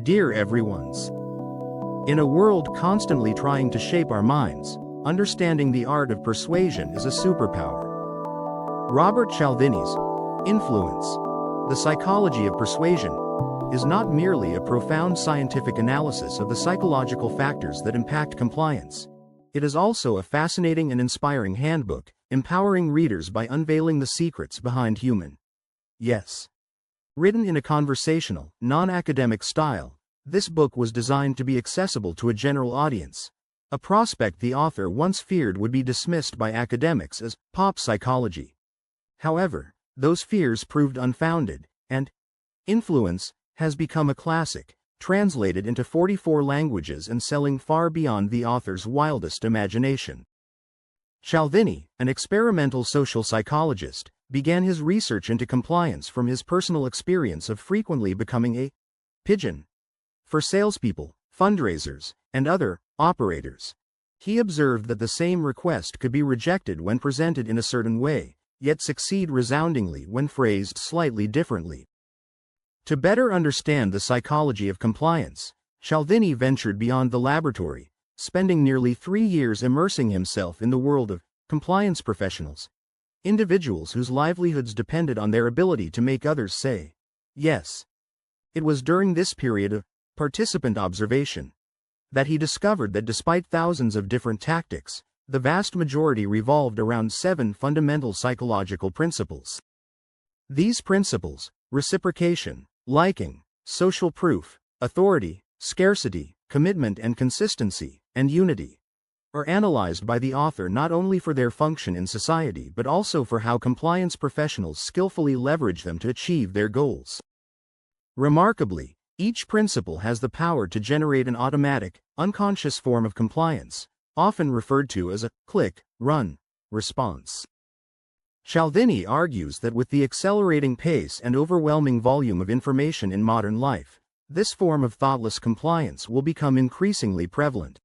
Dear everyone's. In a world constantly trying to shape our minds, understanding the art of persuasion is a superpower. Robert Cialdini's Influence, the Psychology of Persuasion, is not merely a profound scientific analysis of the psychological factors that impact compliance. It is also a fascinating and inspiring handbook, empowering readers by unveiling the secrets behind human yes. Written in a conversational, non-academic style, this book was designed to be accessible to a general audience, a prospect the author once feared would be dismissed by academics as pop psychology. However, those fears proved unfounded, and Influence has become a classic, translated into 44 languages and selling far beyond the author's wildest imagination. Cialdini, an experimental social psychologist, began his research into compliance from his personal experience of frequently becoming a pigeon for salespeople, fundraisers, and other operators. He observed that the same request could be rejected when presented in a certain way, yet succeed resoundingly when phrased slightly differently. To better understand the psychology of compliance, Cialdini ventured beyond the laboratory, spending nearly 3 years immersing himself in the world of compliance professionals, individuals whose livelihoods depended on their ability to make others say yes. It was during this period of participant observation that he discovered that despite thousands of different tactics, the vast majority revolved around 7 fundamental psychological principles. These principles, reciprocation, liking, social proof, authority, scarcity, commitment and consistency, and unity, are analyzed by the author not only for their function in society but also for how compliance professionals skillfully leverage them to achieve their goals. Remarkably, each principle has the power to generate an automatic, unconscious form of compliance, often referred to as a click-run response. Cialdini argues that with the accelerating pace and overwhelming volume of information in modern life, this form of thoughtless compliance will become increasingly prevalent.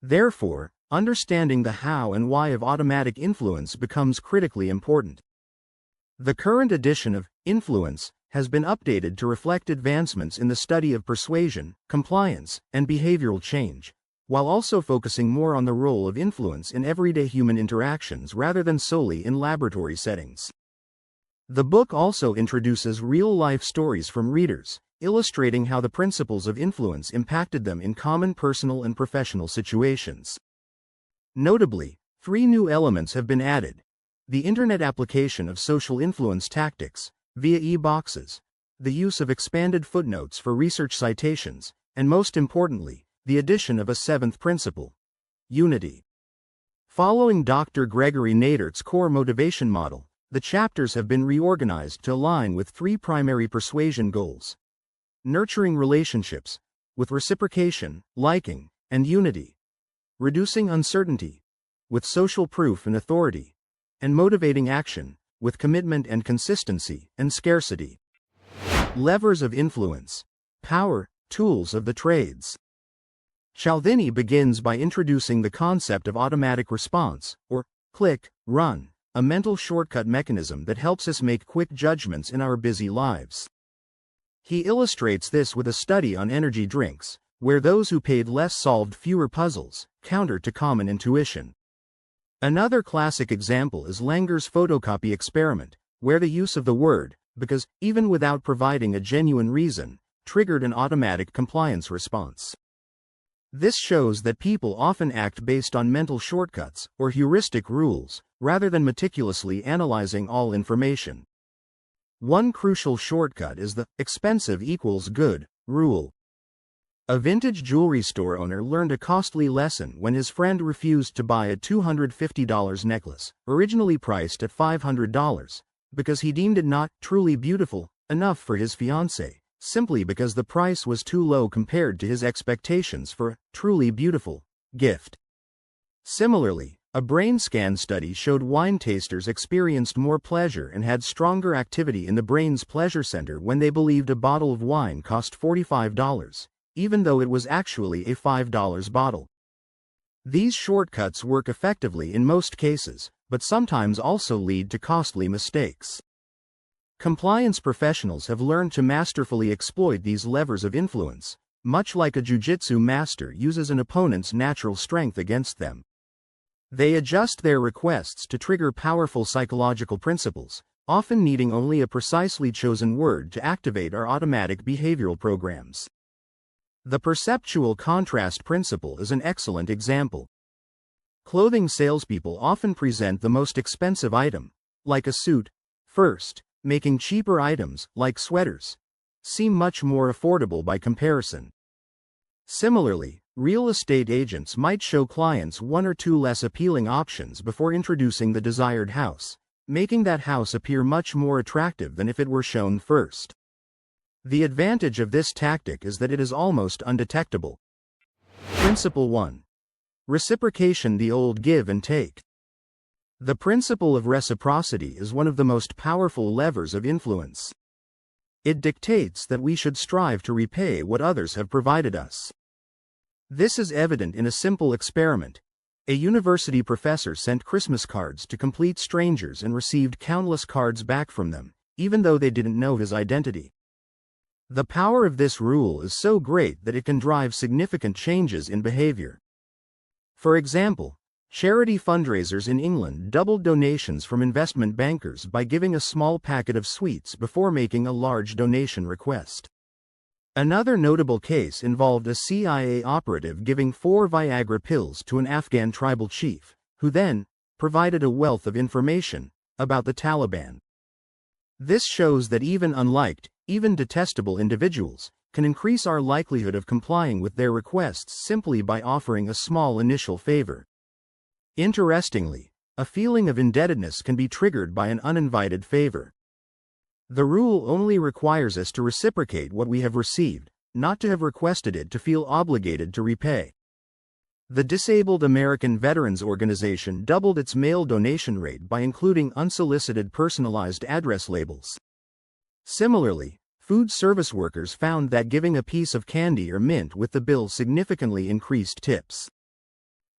Therefore, understanding the how and why of automatic influence becomes critically important. The current edition of Influence has been updated to reflect advancements in the study of persuasion, compliance, and behavioral change, while also focusing more on the role of influence in everyday human interactions rather than solely in laboratory settings. The book also introduces real-life stories from readers, illustrating how the principles of influence impacted them in common personal and professional situations. Notably, 3 new elements have been added: the internet application of social influence tactics, via e-boxes, the use of expanded footnotes for research citations, and most importantly, the addition of a 7th principle: unity. Following Dr. Gregory Nadert's core motivation model, the chapters have been reorganized to align with 3 primary persuasion goals: nurturing relationships, with reciprocation, liking, and unity; reducing uncertainty, with social proof and authority; and motivating action, with commitment and consistency, and scarcity. Levers of influence. Power, tools of the trades. Cialdini begins by introducing the concept of automatic response, or click-run, a mental shortcut mechanism that helps us make quick judgments in our busy lives. He illustrates this with a study on energy drinks, where those who paid less solved fewer puzzles, counter to common intuition. Another classic example is Langer's photocopy experiment, where the use of the word because, even without providing a genuine reason, triggered an automatic compliance response. This shows that people often act based on mental shortcuts or heuristic rules, rather than meticulously analyzing all information. One crucial shortcut is the expensive equals good rule. A vintage jewelry store owner learned a costly lesson when his friend refused to buy a $250 necklace, originally priced at $500, because he deemed it not truly beautiful enough for his fiancée, simply because the price was too low compared to his expectations for a truly beautiful gift. Similarly, a brain scan study showed wine tasters experienced more pleasure and had stronger activity in the brain's pleasure center when they believed a bottle of wine cost $45, even though it was actually a $5 bottle. These shortcuts work effectively in most cases, but sometimes also lead to costly mistakes. Compliance professionals have learned to masterfully exploit these levers of influence, much like a jujitsu master uses an opponent's natural strength against them. They adjust their requests to trigger powerful psychological principles, often needing only a precisely chosen word to activate our automatic behavioral programs. The perceptual contrast principle is an excellent example. Clothing salespeople often present the most expensive item, like a suit, first, making cheaper items, like sweaters, seem much more affordable by comparison. Similarly, real estate agents might show clients one or two less appealing options before introducing the desired house, making that house appear much more attractive than if it were shown first. The advantage of this tactic is that it is almost undetectable. Principle 1. Reciprocation: the old give and take. The principle of reciprocity is one of the most powerful levers of influence. It dictates that we should strive to repay what others have provided us. This is evident in a simple experiment. A university professor sent Christmas cards to complete strangers and received countless cards back from them, even though they didn't know his identity. The power of this rule is so great that it can drive significant changes in behavior. For example, charity fundraisers in England doubled donations from investment bankers by giving a small packet of sweets before making a large donation request. Another notable case involved a CIA operative giving 4 Viagra pills to an Afghan tribal chief, who then provided a wealth of information about the Taliban. This shows that even unliked, even detestable individuals can increase our likelihood of complying with their requests simply by offering a small initial favor. Interestingly, a feeling of indebtedness can be triggered by an uninvited favor. The rule only requires us to reciprocate what we have received, not to have requested it to feel obligated to repay. The Disabled American Veterans Organization doubled its mail donation rate by including unsolicited personalized address labels. Similarly, food service workers found that giving a piece of candy or mint with the bill significantly increased tips.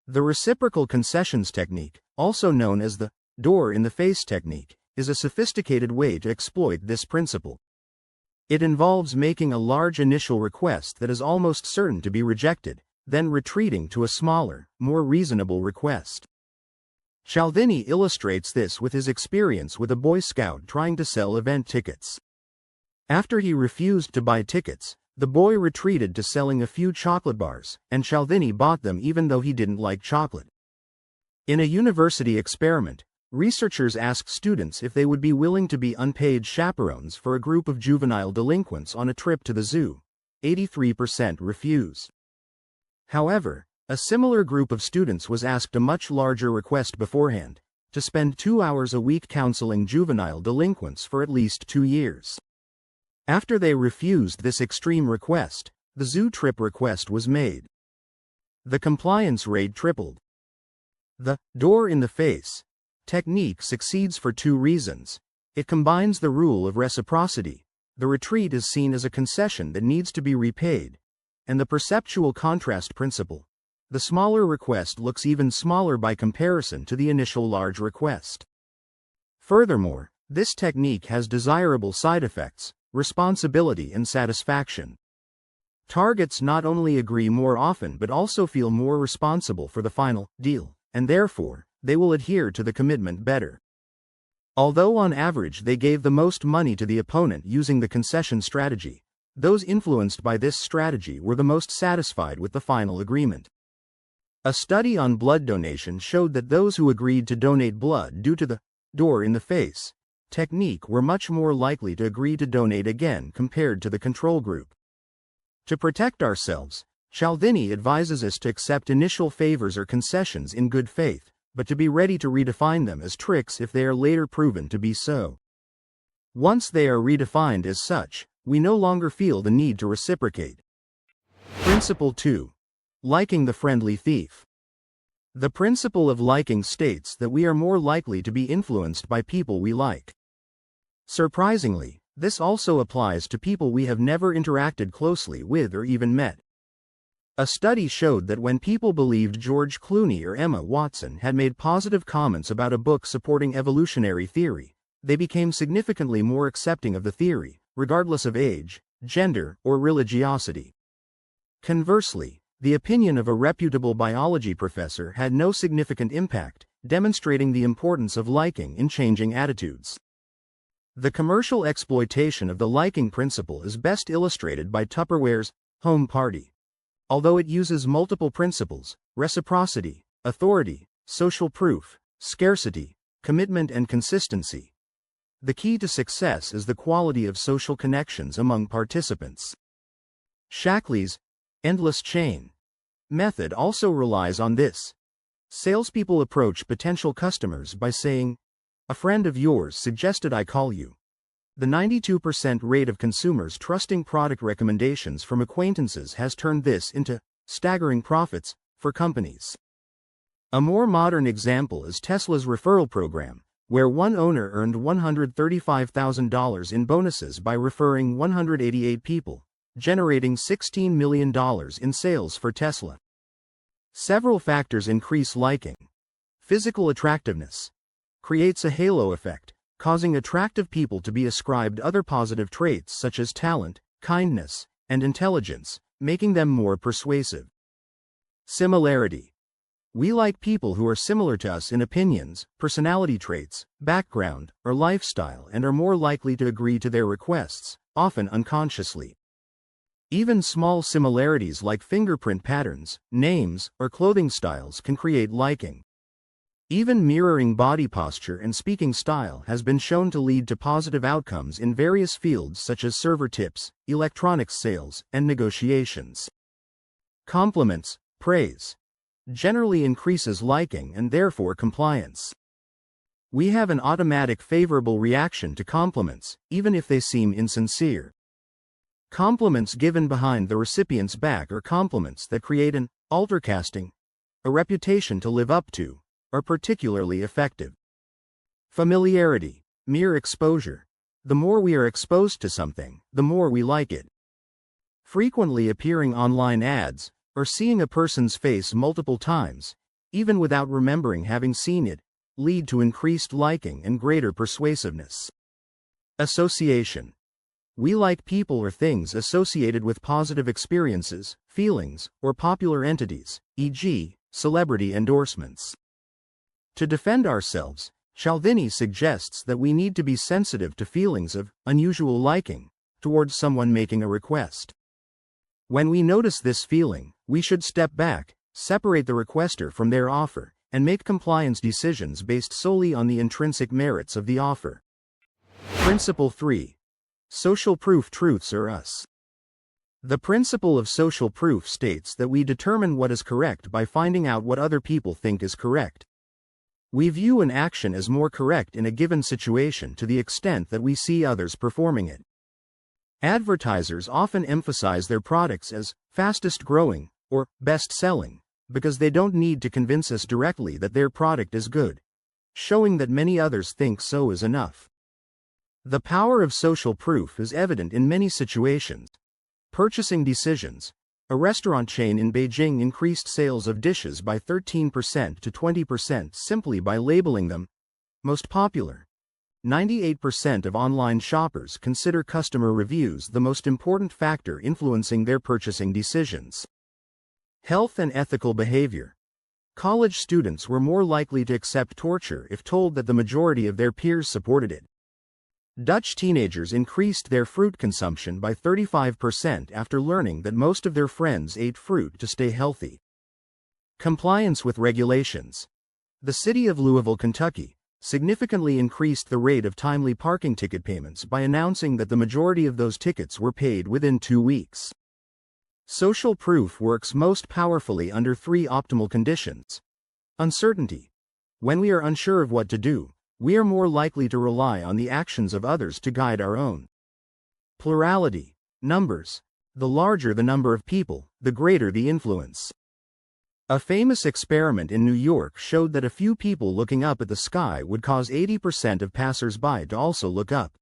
The reciprocal concessions technique, also known as the door-in-the-face technique, is a sophisticated way to exploit this principle. It involves making a large initial request that is almost certain to be rejected, then retreating to a smaller, more reasonable request. Cialdini illustrates this with his experience with a Boy Scout trying to sell event tickets. After he refused to buy tickets, the boy retreated to selling a few chocolate bars, and Cialdini bought them even though he didn't like chocolate. In a university experiment, researchers asked students if they would be willing to be unpaid chaperones for a group of juvenile delinquents on a trip to the zoo. 83% refused. However, a similar group of students was asked a much larger request beforehand, to spend 2 hours a week counseling juvenile delinquents for at least 2 years. After they refused this extreme request, the zoo trip request was made. The compliance rate tripled. The door-in-the-face technique succeeds for 2 reasons. It combines the rule of reciprocity. The retreat is seen as a concession that needs to be repaid, and the perceptual contrast principle. The smaller request looks even smaller by comparison to the initial large request. Furthermore, this technique has desirable side effects: responsibility and satisfaction. Targets not only agree more often but also feel more responsible for the final deal, and therefore, they will adhere to the commitment better. Although on average they gave the most money to the opponent using the concession strategy, those influenced by this strategy were the most satisfied with the final agreement. A study on blood donation showed that those who agreed to donate blood due to the door-in-the-face technique were much more likely to agree to donate again compared to the control group. To protect ourselves, Cialdini advises us to accept initial favors or concessions in good faith, but to be ready to redefine them as tricks if they are later proven to be so. Once they are redefined as such, we no longer feel the need to reciprocate. Principle 2. Liking the friendly thief. The principle of liking states that we are more likely to be influenced by people we like. Surprisingly, this also applies to people we have never interacted closely with or even met. A study showed that when people believed George Clooney or Emma Watson had made positive comments about a book supporting evolutionary theory, they became significantly more accepting of the theory, regardless of age, gender, or religiosity. Conversely, the opinion of a reputable biology professor had no significant impact, demonstrating the importance of liking in changing attitudes. The commercial exploitation of the liking principle is best illustrated by Tupperware's Home Party. Although it uses multiple principles, reciprocity, authority, social proof, scarcity, commitment and consistency, the key to success is the quality of social connections among participants. Shackley's endless chain method also relies on this. Salespeople approach potential customers by saying, "A friend of yours suggested I call you." The 92% rate of consumers trusting product recommendations from acquaintances has turned this into staggering profits for companies. A more modern example is Tesla's referral program, where one owner earned $135,000 in bonuses by referring 188 people, generating $16 million in sales for Tesla. Several factors increase liking. Physical attractiveness creates a halo effect, causing attractive people to be ascribed other positive traits such as talent, kindness, and intelligence, making them more persuasive. Similarity. We like people who are similar to us in opinions, personality traits, background, or lifestyle and are more likely to agree to their requests, often unconsciously. Even small similarities like fingerprint patterns, names, or clothing styles can create liking. Even mirroring body posture and speaking style has been shown to lead to positive outcomes in various fields such as server tips, electronics sales, and negotiations. Compliments, praise, generally increases liking and therefore compliance. We have an automatic favorable reaction to compliments, even if they seem insincere. Compliments given behind the recipient's back are compliments that create an altercasting, a reputation to live up to, are particularly effective. Familiarity, mere exposure. The more we are exposed to something, the more we like it. Frequently appearing online ads, or seeing a person's face multiple times, even without remembering having seen it, lead to increased liking and greater persuasiveness. Association. We like people or things associated with positive experiences, feelings, or popular entities, e.g., celebrity endorsements. To defend ourselves, Cialdini suggests that we need to be sensitive to feelings of unusual liking towards someone making a request. When we notice this feeling, we should step back, separate the requester from their offer, and make compliance decisions based solely on the intrinsic merits of the offer. Principle 3. Social proof truths are us. The principle of social proof states that we determine what is correct by finding out what other people think is correct. We view an action as more correct in a given situation to the extent that we see others performing it. Advertisers often emphasize their products as fastest growing or best selling because they don't need to convince us directly that their product is good. Showing that many others think so is enough. The power of social proof is evident in many situations. Purchasing decisions. A restaurant chain in Beijing increased sales of dishes by 13% to 20% simply by labeling them most popular. 98% of online shoppers consider customer reviews the most important factor influencing their purchasing decisions. Health and ethical behavior. College students were more likely to accept torture if told that the majority of their peers supported it. Dutch teenagers increased their fruit consumption by 35% after learning that most of their friends ate fruit to stay healthy. Compliance with regulations. The city of Louisville, Kentucky, significantly increased the rate of timely parking ticket payments by announcing that the majority of those tickets were paid within 2 weeks. Social proof works most powerfully under 3 optimal conditions. Uncertainty. When we are unsure of what to do, we are more likely to rely on the actions of others to guide our own. Plurality. Numbers. The larger the number of people, the greater the influence. A famous experiment in New York showed that a few people looking up at the sky would cause 80% of passers-by to also look up.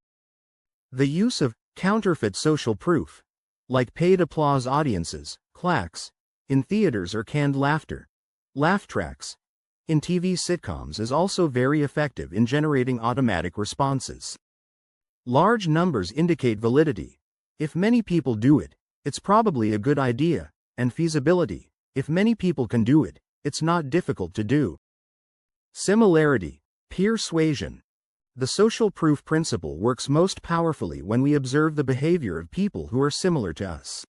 The use of counterfeit social proof, like paid applause audiences, clacks, in theaters or canned laughter, laugh tracks, in TV sitcoms is also very effective in generating automatic responses. Large numbers indicate validity. If many people do it, it's probably a good idea, and feasibility. If many people can do it, it's not difficult to do. Similarity, persuasion. The social proof principle works most powerfully when we observe the behavior of people who are similar to us.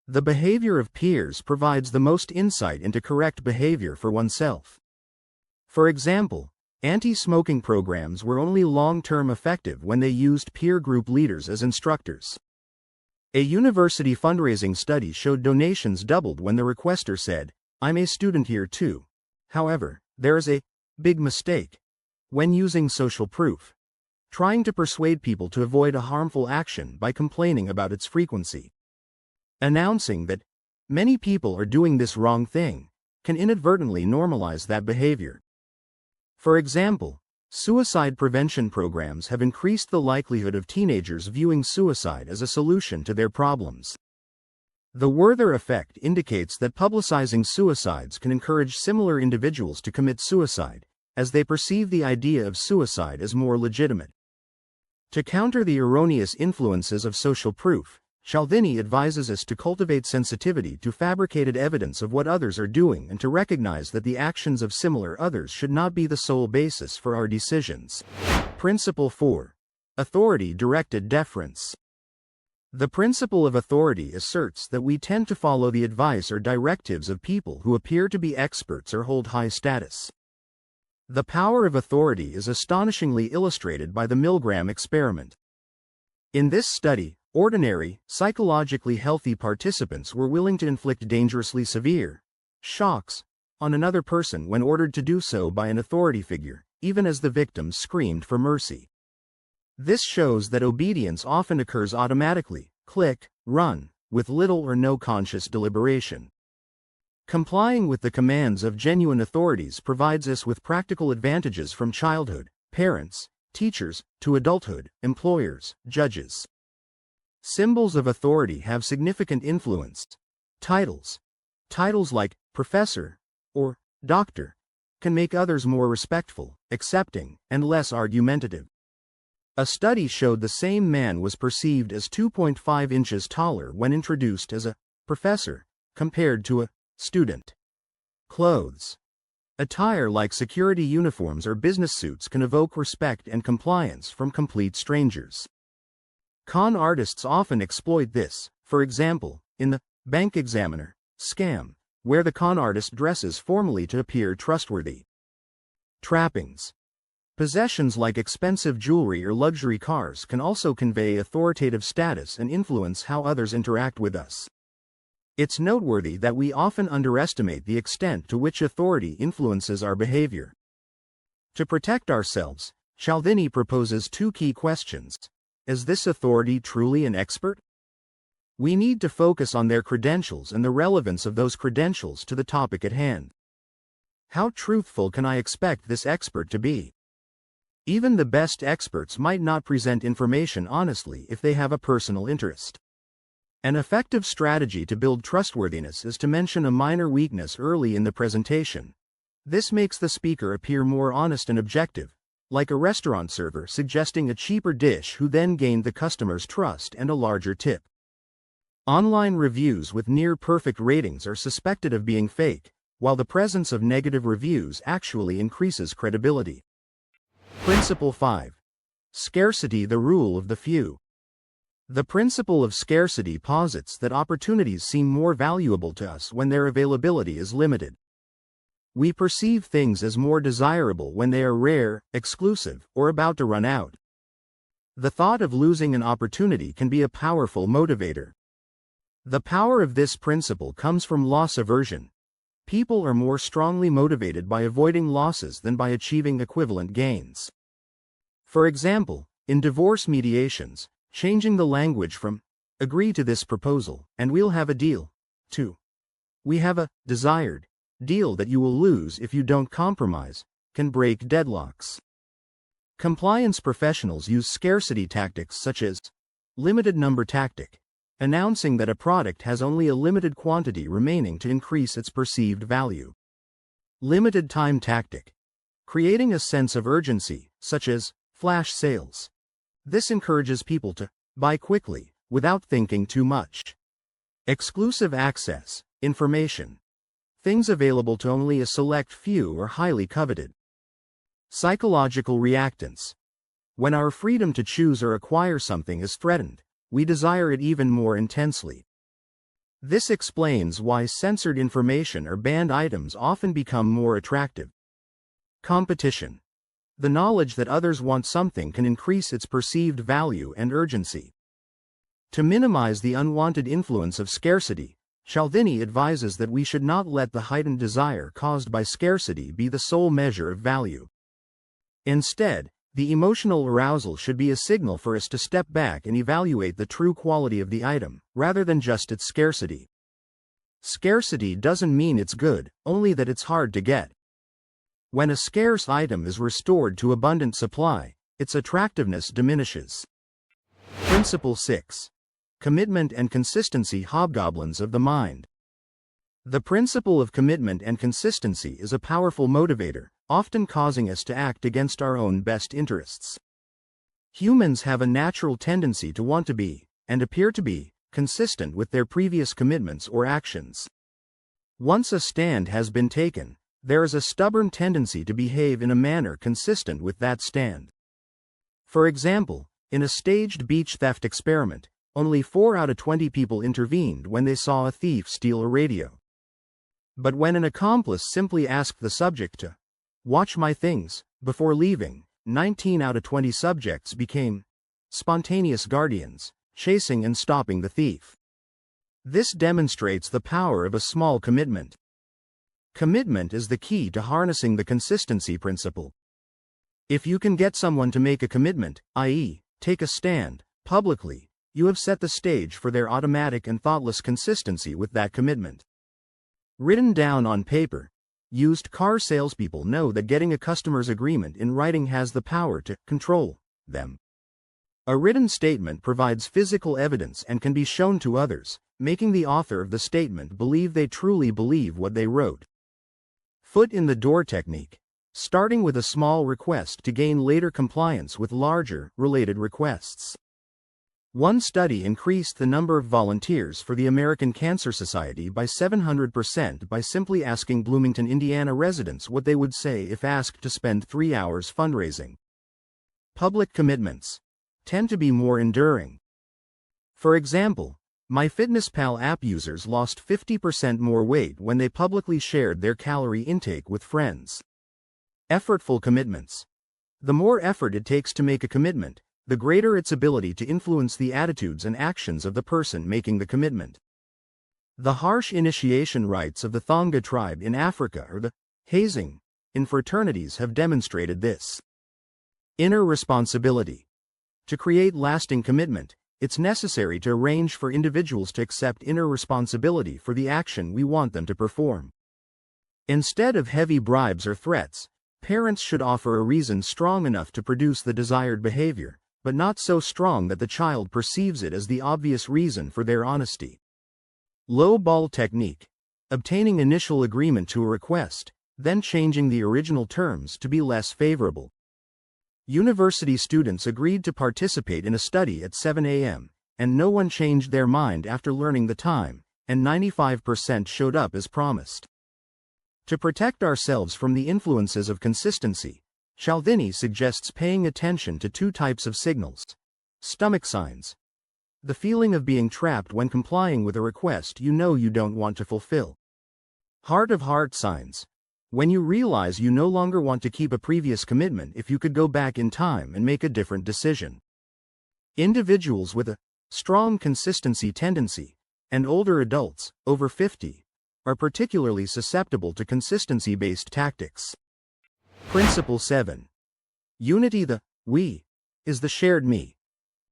The behavior of peers provides the most insight into correct behavior for oneself. For example, anti-smoking programs were only long-term effective when they used peer group leaders as instructors. A university fundraising study showed donations doubled when the requester said, "I'm a student here too." However, there is a big mistake when using social proof: trying to persuade people to avoid a harmful action by complaining about its frequency. Announcing that many people are doing this wrong thing can inadvertently normalize that behavior. For example, suicide prevention programs have increased the likelihood of teenagers viewing suicide as a solution to their problems. The Werther effect indicates that publicizing suicides can encourage similar individuals to commit suicide, as they perceive the idea of suicide as more legitimate. To counter the erroneous influences of social proof, Cialdini advises us to cultivate sensitivity to fabricated evidence of what others are doing and to recognize that the actions of similar others should not be the sole basis for our decisions. Principle 4. Authority-directed deference. The principle of authority asserts that we tend to follow the advice or directives of people who appear to be experts or hold high status. The power of authority is astonishingly illustrated by the Milgram experiment. In this study, ordinary, psychologically healthy participants were willing to inflict dangerously severe shocks on another person when ordered to do so by an authority figure, even as the victim screamed for mercy. This shows that obedience often occurs automatically, click, run, with little or no conscious deliberation. Complying with the commands of genuine authorities provides us with practical advantages from childhood, parents, teachers, to adulthood, employers, judges. Symbols of authority have significant influence. Titles like professor or doctor can make others more respectful, accepting, and less argumentative. A study showed the same man was perceived as 2.5 inches taller when introduced as a professor, compared to a student. Clothes. Attire like security uniforms or business suits can evoke respect and compliance from complete strangers. Con artists often exploit this, for example, in the bank examiner scam, where the con artist dresses formally to appear trustworthy. Trappings. Possessions like expensive jewelry or luxury cars can also convey authoritative status and influence how others interact with us. It's noteworthy that we often underestimate the extent to which authority influences our behavior. To protect ourselves, Cialdini proposes two key questions. Is this authority truly an expert? We need to focus on their credentials and the relevance of those credentials to the topic at hand. How truthful can I expect this expert to be? Even the best experts might not present information honestly if they have a personal interest. An effective strategy to build trustworthiness is to mention a minor weakness early in the presentation. This makes the speaker appear more honest and objective, like a restaurant server suggesting a cheaper dish who then gained the customer's trust and a larger tip. Online reviews with near-perfect ratings are suspected of being fake, while the presence of negative reviews actually increases credibility. Principle 5. Scarcity, the rule of the few. The principle of scarcity posits that opportunities seem more valuable to us when their availability is limited. We perceive things as more desirable when they are rare, exclusive, or about to run out. The thought of losing an opportunity can be a powerful motivator. The power of this principle comes from loss aversion. People are more strongly motivated by avoiding losses than by achieving equivalent gains. For example, in divorce mediations, changing the language from "agree to this proposal, and we'll have a deal" to "we have a desired deal that you will lose if you don't compromise" can break deadlocks. Compliance professionals use scarcity tactics such as limited number tactic, announcing that a product has only a limited quantity remaining to increase its perceived value. Limited time tactic. Creating a sense of urgency, such as flash sales. This encourages people to buy quickly, without thinking too much. Exclusive access, information. Things available to only a select few are highly coveted. Psychological reactance. When our freedom to choose or acquire something is threatened, we desire it even more intensely. This explains why censored information or banned items often become more attractive. Competition. The knowledge that others want something can increase its perceived value and urgency. To minimize the unwanted influence of scarcity, Cialdini advises that we should not let the heightened desire caused by scarcity be the sole measure of value. Instead, the emotional arousal should be a signal for us to step back and evaluate the true quality of the item, rather than just its scarcity. Scarcity doesn't mean it's good, only that it's hard to get. When a scarce item is restored to abundant supply, its attractiveness diminishes. Principle 6. Commitment and consistency, hobgoblins of the mind. The principle of commitment and consistency is a powerful motivator, often causing us to act against our own best interests. Humans have a natural tendency to want to be, and appear to be, consistent with their previous commitments or actions. Once a stand has been taken, there is a stubborn tendency to behave in a manner consistent with that stand. For example, in a staged beach theft experiment, only 4 out of 20 people intervened when they saw a thief steal a radio. But when an accomplice simply asked the subject to watch my things before leaving, 19 out of 20 subjects became spontaneous guardians, chasing and stopping the thief. This demonstrates the power of a small commitment. Commitment is the key to harnessing the consistency principle. If you can get someone to make a commitment, i.e., take a stand, publicly, you have set the stage for their automatic and thoughtless consistency with that commitment. Written down on paper, used car salespeople know that getting a customer's agreement in writing has the power to control them. A written statement provides physical evidence and can be shown to others, making the author of the statement believe they truly believe what they wrote. Foot in the door technique. Starting with a small request to gain later compliance with larger, related requests. One study increased the number of volunteers for the American Cancer Society by 700% by simply asking Bloomington, Indiana residents what they would say if asked to spend 3 hours fundraising. Public commitments tend to be more enduring. For example, MyFitnessPal app users lost 50% more weight when they publicly shared their calorie intake with friends. Effortful commitments. The more effort it takes to make a commitment, the greater its ability to influence the attitudes and actions of the person making the commitment. The harsh initiation rites of the Thonga tribe in Africa or the hazing in fraternities have demonstrated this. Inner responsibility. To create lasting commitment, it's necessary to arrange for individuals to accept inner responsibility for the action we want them to perform. Instead of heavy bribes or threats, parents should offer a reason strong enough to produce the desired behavior, but not so strong that the child perceives it as the obvious reason for their honesty. Low ball technique. Obtaining initial agreement to a request, then changing the original terms to be less favorable. University students agreed to participate in a study at 7 a.m., and no one changed their mind after learning the time, and 95% showed up as promised. To protect ourselves from the influences of consistency, Cialdini suggests paying attention to 2 types of signals. Stomach signs. The feeling of being trapped when complying with a request you know you don't want to fulfill. Heart of heart signs. When you realize you no longer want to keep a previous commitment if you could go back in time and make a different decision. Individuals with a strong consistency tendency, and older adults, over 50, are particularly susceptible to consistency-based tactics. Principle 7. Unity. The we is the shared me.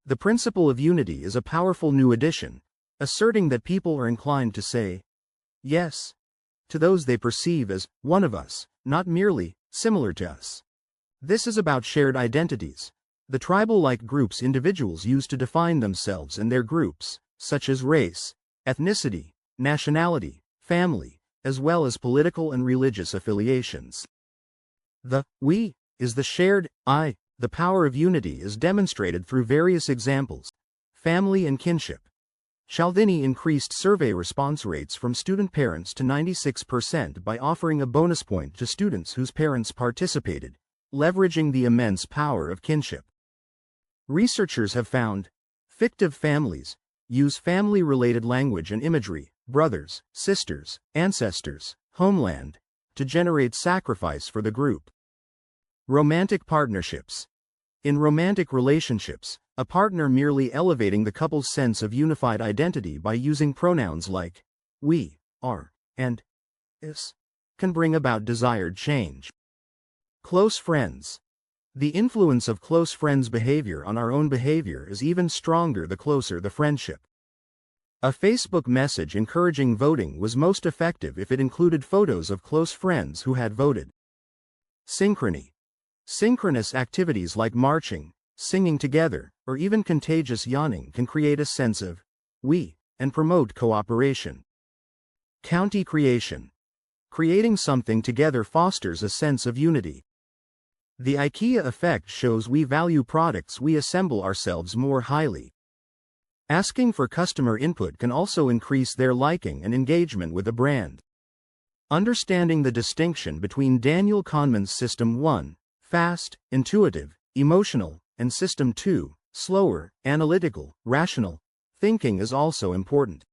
The principle of unity is a powerful new addition, asserting that people are inclined to say yes to those they perceive as one of us, not merely similar to us. This is about shared identities, the tribal-like groups individuals use to define themselves and their groups, such as race, ethnicity, nationality, family, as well as political and religious affiliations. The we is the shared I. The power of unity is demonstrated through various examples. Family and kinship. Cialdini increased survey response rates from student parents to 96% by offering a bonus point to students whose parents participated, leveraging the immense power of kinship. Researchers have found fictive families use family-related language and imagery, brothers, sisters, ancestors, homeland, to generate sacrifice for the group. Romantic partnerships. In romantic relationships, a partner merely elevating the couple's sense of unified identity by using pronouns like we, are, and is can bring about desired change. Close friends. The influence of close friends' behavior on our own behavior is even stronger the closer the friendship. A Facebook message encouraging voting was most effective if it included photos of close friends who had voted. Synchrony. Synchronous activities like marching, singing together, or even contagious yawning can create a sense of we and promote cooperation. County creation. Creating something together fosters a sense of unity. The IKEA effect shows we value products we assemble ourselves more highly. Asking for customer input can also increase their liking and engagement with a brand. Understanding the distinction between Daniel Kahneman's System 1, fast, intuitive, emotional, and System 2, slower, analytical, rational, thinking is also important.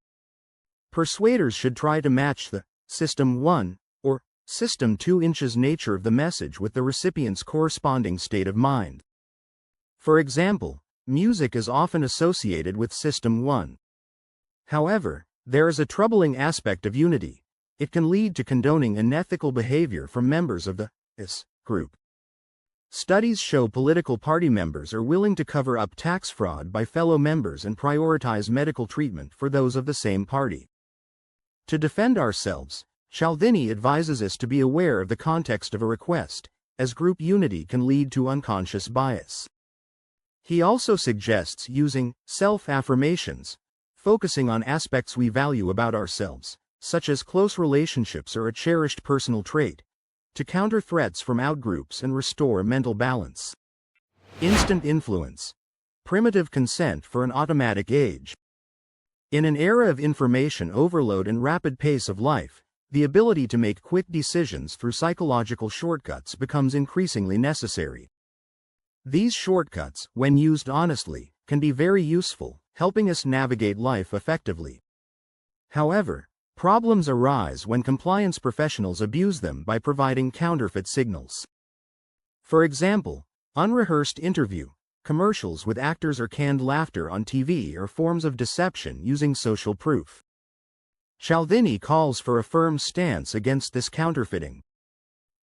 Persuaders should try to match the System 1 or System 2 inches nature of the message with the recipient's corresponding state of mind. For example, music is often associated with System 1. However, there is a troubling aspect of unity. It can lead to condoning unethical behavior from members of the is group. Studies show political party members are willing to cover up tax fraud by fellow members and prioritize medical treatment for those of the same party. To defend ourselves, Cialdini advises us to be aware of the context of a request, as group unity can lead to unconscious bias. He also suggests using self-affirmations, focusing on aspects we value about ourselves, such as close relationships or a cherished personal trait, to counter threats from outgroups and restore mental balance. Instant influence. Primitive consent for an automatic age. In an era of information overload and rapid pace of life, the ability to make quick decisions through psychological shortcuts becomes increasingly necessary. These shortcuts, when used honestly, can be very useful, helping us navigate life effectively. However, problems arise when compliance professionals abuse them by providing counterfeit signals. For example, unrehearsed interview, commercials with actors or canned laughter on TV are forms of deception using social proof. Cialdini calls for a firm stance against this counterfeiting.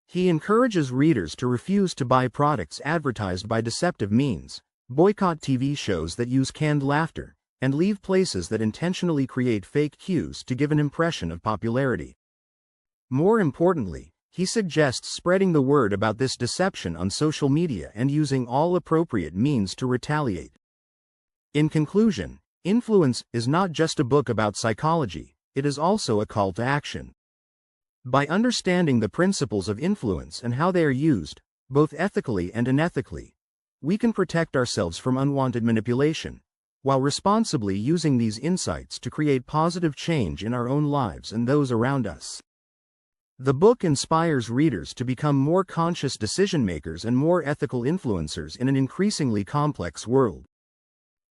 He encourages readers to refuse to buy products advertised by deceptive means, boycott TV shows that use canned laughter, and leave places that intentionally create fake cues to give an impression of popularity. More importantly, he suggests spreading the word about this deception on social media and using all appropriate means to retaliate. In conclusion, Influence is not just a book about psychology, it is also a call to action. By understanding the principles of influence and how they are used, both ethically and unethically, we can protect ourselves from unwanted manipulation, while responsibly using these insights to create positive change in our own lives and those around us. The book inspires readers to become more conscious decision-makers and more ethical influencers in an increasingly complex world.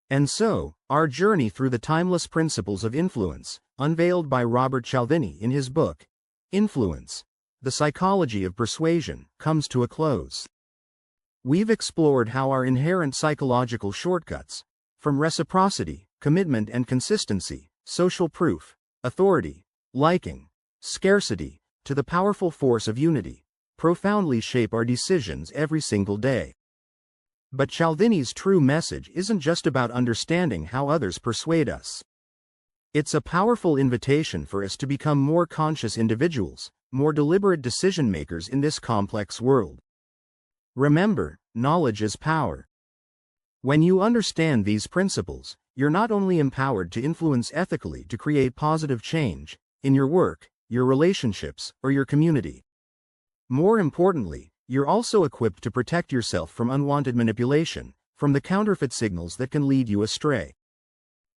And so, our journey through the timeless principles of influence, unveiled by Robert Cialdini in his book, Influence: The Psychology of Persuasion, comes to a close. We've explored how our inherent psychological shortcuts, from reciprocity, commitment and consistency, social proof, authority, liking, scarcity, to the powerful force of unity, profoundly shape our decisions every single day. But Cialdini's true message isn't just about understanding how others persuade us. It's a powerful invitation for us to become more conscious individuals, more deliberate decision-makers in this complex world. Remember, knowledge is power. When you understand these principles, you're not only empowered to influence ethically to create positive change, in your work, your relationships, or your community. More importantly, you're also equipped to protect yourself from unwanted manipulation, from the counterfeit signals that can lead you astray.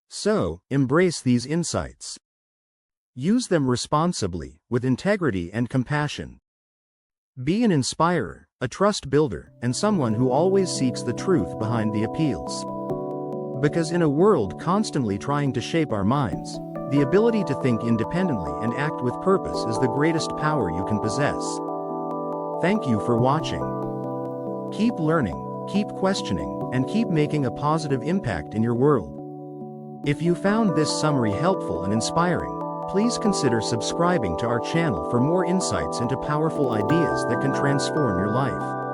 So, embrace these insights. Use them responsibly, with integrity and compassion. Be an inspirer, a trust builder, and someone who always seeks the truth behind the appeals. Because in a world constantly trying to shape our minds, the ability to think independently and act with purpose is the greatest power you can possess. Thank you for watching. Keep learning, keep questioning, and keep making a positive impact in your world. If you found this summary helpful and inspiring, please consider subscribing to our channel for more insights into powerful ideas that can transform your life.